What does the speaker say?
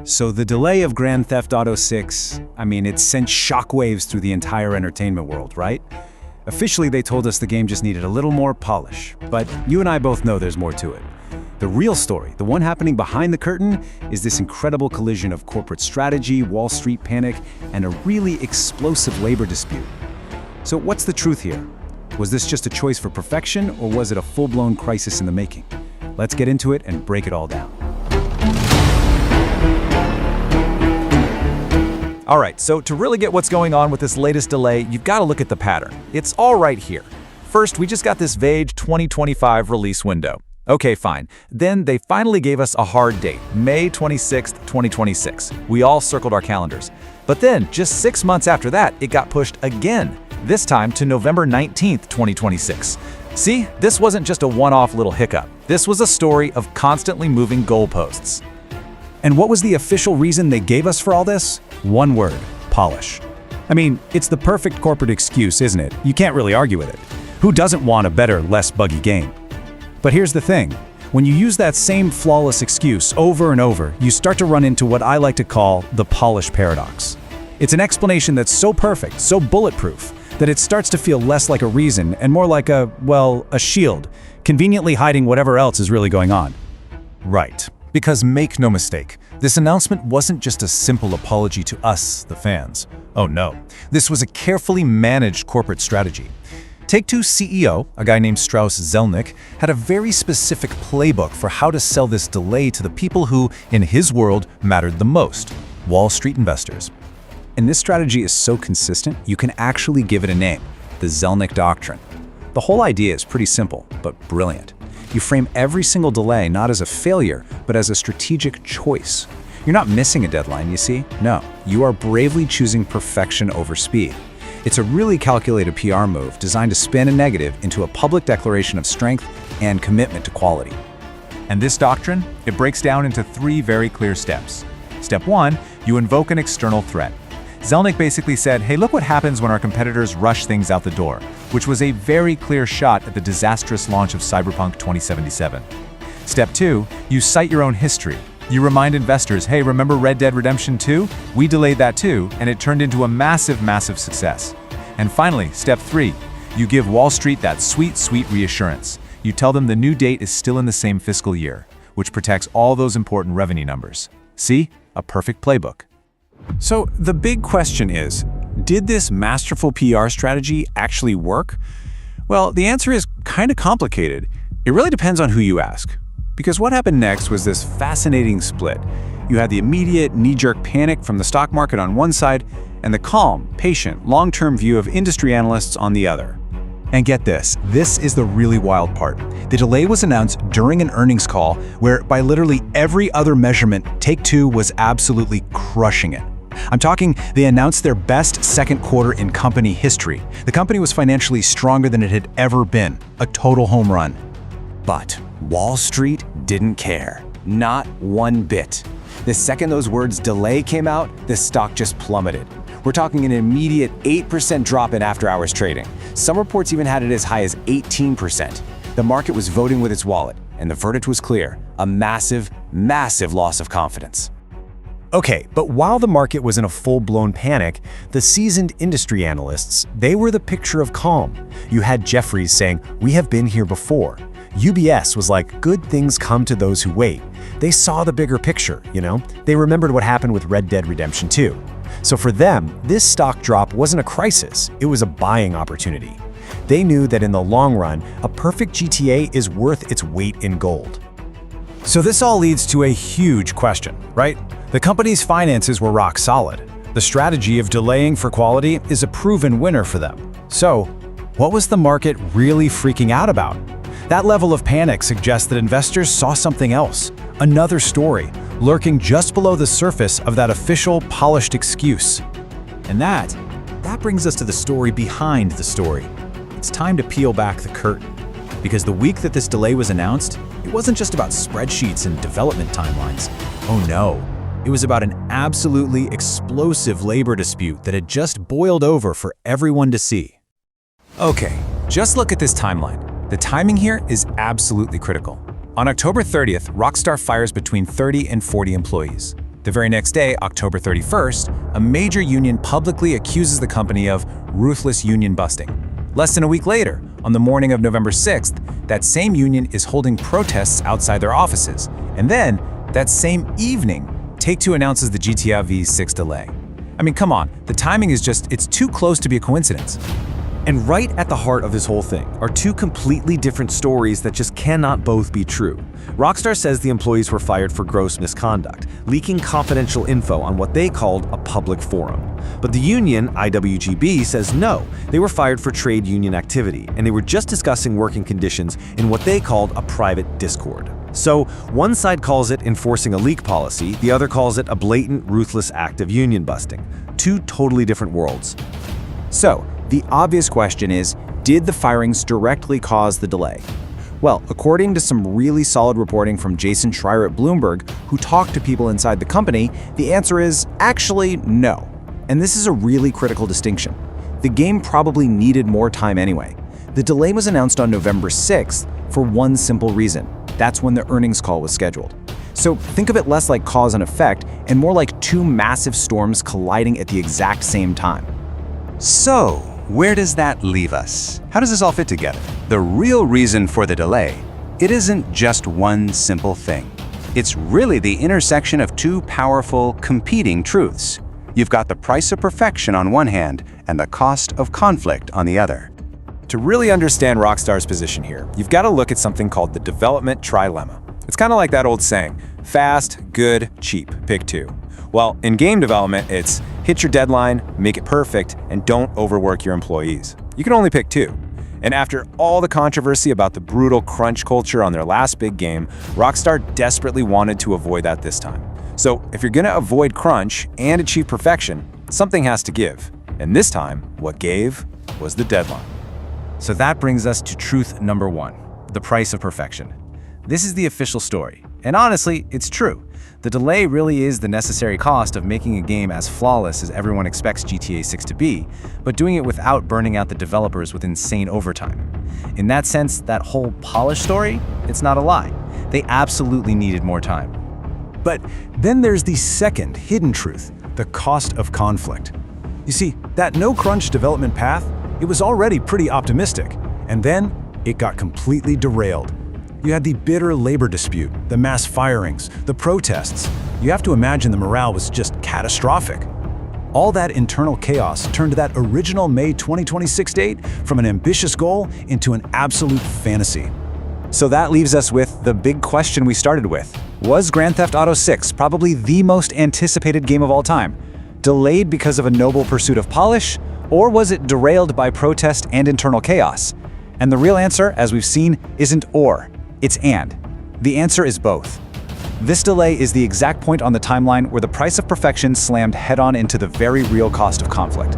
So the delay of Grand Theft Auto 6, it sent shockwaves through the entire entertainment world, right? Officially, they told us the game just needed a little more polish, but you and I both know there's more to it. The real story, the one happening behind the curtain, is this incredible collision of corporate strategy, Wall Street panic, and a really explosive labor dispute. So what's the truth here? Was this just a choice for perfection, or was it a full-blown crisis in the making? Let's get into it and break it all down. All right, so to really get what's going on with this latest delay, you've got to look at the pattern. It's all right here. First, we just got this vague 2025 release window. Okay, fine. Then they finally gave us a hard date, May 26th, 2026. We all circled our calendars. But then, just 6 months after that, it got pushed again, this time to November 19th, 2026. See, this wasn't just a one-off little hiccup. This was a story of constantly moving goalposts. And what was the official reason they gave us for all this? One word: polish. It's the perfect corporate excuse, isn't it? You can't really argue with it. Who doesn't want a better, less buggy game? But here's the thing. When you use that same flawless excuse over and over, you start to run into what I like to call the polish paradox. It's an explanation that's so perfect, so bulletproof, that it starts to feel less like a reason and more like a shield, conveniently hiding whatever else is really going on. Right. Because make no mistake, this announcement wasn't just a simple apology to us, the fans. Oh no, this was a carefully managed corporate strategy. Take-Two's CEO, a guy named Strauss Zelnick, had a very specific playbook for how to sell this delay to the people who, in his world, mattered the most: Wall Street investors. And this strategy is so consistent, you can actually give it a name: the Zelnick Doctrine. The whole idea is pretty simple, but brilliant. You frame every single delay not as a failure, but as a strategic choice. You're not missing a deadline, you see? No, you are bravely choosing perfection over speed. It's a really calculated PR move designed to spin a negative into a public declaration of strength and commitment to quality. And this doctrine, it breaks down into 3 very clear steps. Step 1, you invoke an external threat. Zelnick basically said, hey, look what happens when our competitors rush things out the door, which was a very clear shot at the disastrous launch of Cyberpunk 2077. Step 2, you cite your own history. You remind investors, hey, remember Red Dead Redemption 2? We delayed that too, and it turned into a massive, massive success. And finally, step 3, you give Wall Street that sweet, sweet reassurance. You tell them the new date is still in the same fiscal year, which protects all those important revenue numbers. See? A perfect playbook. So the big question is, did this masterful PR strategy actually work? Well, the answer is kind of complicated. It really depends on who you ask. Because what happened next was this fascinating split. You had the immediate knee-jerk panic from the stock market on one side, and the calm, patient, long-term view of industry analysts on the other. And get this is the really wild part. The delay was announced during an earnings call where, by literally every other measurement, Take-Two was absolutely crushing it. I'm talking, they announced their best second quarter in company history. The company was financially stronger than it had ever been. A total home run. But Wall Street didn't care. Not one bit. The second those words delay came out, the stock just plummeted. We're talking an immediate 8% drop in after-hours trading. Some reports even had it as high as 18%. The market was voting with its wallet, and the verdict was clear: a massive, massive loss of confidence. Okay, but while the market was in a full-blown panic, the seasoned industry analysts, they were the picture of calm. You had Jefferies saying, "We have been here before." UBS was like, "Good things come to those who wait." They saw the bigger picture, They remembered what happened with Red Dead Redemption 2. So for them, this stock drop wasn't a crisis, it was a buying opportunity. They knew that in the long run, a perfect GTA is worth its weight in gold. So this all leads to a huge question, right? The company's finances were rock solid. The strategy of delaying for quality is a proven winner for them. So, what was the market really freaking out about? That level of panic suggests that investors saw something else, another story, lurking just below the surface of that official, polished excuse. And that brings us to the story behind the story. It's time to peel back the curtain. Because the week that this delay was announced, it wasn't just about spreadsheets and development timelines. Oh no, it was about an absolutely explosive labor dispute that had just boiled over for everyone to see. Okay, just look at this timeline. The timing here is absolutely critical. On October 30th, Rockstar fires between 30 and 40 employees. The very next day, October 31st, a major union publicly accuses the company of ruthless union busting. Less than a week later, on the morning of November 6th, that same union is holding protests outside their offices. And then, that same evening, Take-Two announces the GTA V6 delay. I mean, come on, the timing is it's too close to be a coincidence. And right at the heart of this whole thing are two completely different stories that just cannot both be true. Rockstar says the employees were fired for gross misconduct, leaking confidential info on what they called a public forum. But the union, IWGB, says no, they were fired for trade union activity, and they were just discussing working conditions in what they called a private Discord. So, one side calls it enforcing a leak policy, the other calls it a blatant, ruthless act of union busting. Two totally different worlds. So, the obvious question is, did the firings directly cause the delay? Well, according to some really solid reporting from Jason Schreier at Bloomberg, who talked to people inside the company, the answer is actually no. And this is a really critical distinction. The game probably needed more time anyway. The delay was announced on November 6th for one simple reason. That's when the earnings call was scheduled. So think of it less like cause and effect and more like two massive storms colliding at the exact same time. So, where does that leave us? How does this all fit together? The real reason for the delay, it isn't just one simple thing. It's really the intersection of two powerful, competing truths. You've got the price of perfection on one hand and the cost of conflict on the other. To really understand Rockstar's position here, you've got to look at something called the development trilemma. It's kind of like that old saying, fast, good, cheap, pick two. Well, in game development, it's hit your deadline, make it perfect, and don't overwork your employees. You can only pick two. And after all the controversy about the brutal crunch culture on their last big game, Rockstar desperately wanted to avoid that this time. So if you're going to avoid crunch and achieve perfection, something has to give. And this time, what gave was the deadline. So that brings us to truth number one, the price of perfection. This is the official story. And honestly, it's true. The delay really is the necessary cost of making a game as flawless as everyone expects GTA 6 to be, but doing it without burning out the developers with insane overtime. In that sense, that whole polished story, it's not a lie. They absolutely needed more time. But then there's the second hidden truth, the cost of conflict. You see, that no-crunch development path, it was already pretty optimistic, and then it got completely derailed. You had the bitter labor dispute, the mass firings, the protests. You have to imagine the morale was just catastrophic. All that internal chaos turned that original May 2026 date from an ambitious goal into an absolute fantasy. So that leaves us with the big question we started with. Was Grand Theft Auto 6 probably the most anticipated game of all time? Delayed because of a noble pursuit of polish? Or was it derailed by protest and internal chaos? And the real answer, as we've seen, isn't or. It's and. The answer is both. This delay is the exact point on the timeline where the price of perfection slammed head-on into the very real cost of conflict.